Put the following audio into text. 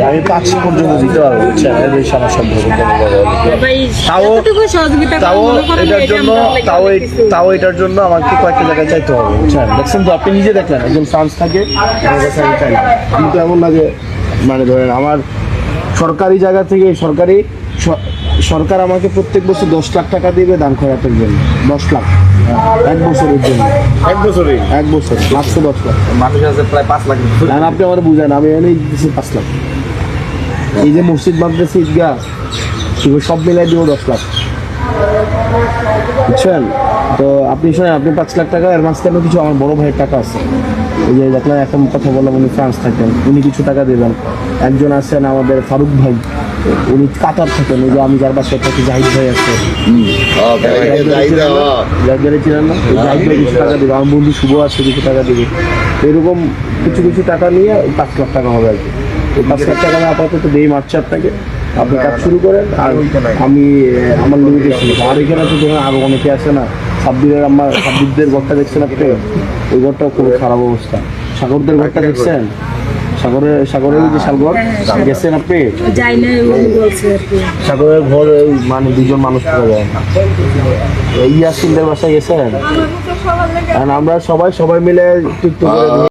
আমি 5 পর্যন্ত দিতে পারবো, বুঝছেন? এর বেশি আমার সম্ভব তাও এটার জন্য আমাকে কয়েকটা জায়গায় চাইতে হবে, বুঝছেন? দেখছেন তো, আপনি নিজে দেখলেন একজন ফ্রান্স থাকে, কিন্তু এমন না যে মানে ধরেন আমার সরকারি জায়গা থেকে সরকার আমাকে প্রত্যেক বছর 10 লাখ টাকা দিবে দান খয়রাতের জন্য। 10 লাখ এক বছরের জন্য। এক বছর মাত্র 10 লাখ। মানুষ আছে প্রায় 5 লাখ। না, আপনি আমার বুঝেন, আমি এনেই দিচ্ছি 5 লাখ। এই যে মসজিদ মাদ্রাসা ঈদগাহ সব মিলাই দিব 10 লাখ, বুঝছেন? তো আপনি শোনেন, আপনি 5 লাখ টাকা এর মাঝখানে কিছু আমার বড় ভাইয়ের টাকা আছে। এই যে দেখলাম এখন কথা বললাম, উনি ফ্রান্স থাকেন, উনি কিছু টাকা দেবেন। একজন আছেন আমাদের ফারুক ভাই, উনি কাতার থাকেন। ওই যে আমি যার বাসায় থাকি জাহিদ ভাই আছে, ছিলেন না? জাহিদ ভাই কিছু টাকা দেবে, আমার বন্ধু শুভ আছে কিছু টাকা দেবে। এরকম কিছু টাকা নিয়ে 5 লাখ টাকা হবে আর কি। এই 5 লাখ টাকা আপাতত দেই মার্চে আপনাকে, আপনি কাজ শুরু করেন। আর আমি আমার লিমিটেশন আর এখানে তো ধরেন আরো অনেকে আছে না, সাব্বিরদের ঘরটা দেখছেন আপনি? ওই ঘরটাও খুব খারাপ অবস্থা। সাগরদের ঘরটা দেখছেন? সাগরের যে শালঘর গেছেন আপনি? সাগরের ঘর মানে 2জন মানুষ থাকা যায় না। ইয়াসিনদের বাসায় গেছেন? আমরা সবাই মিলে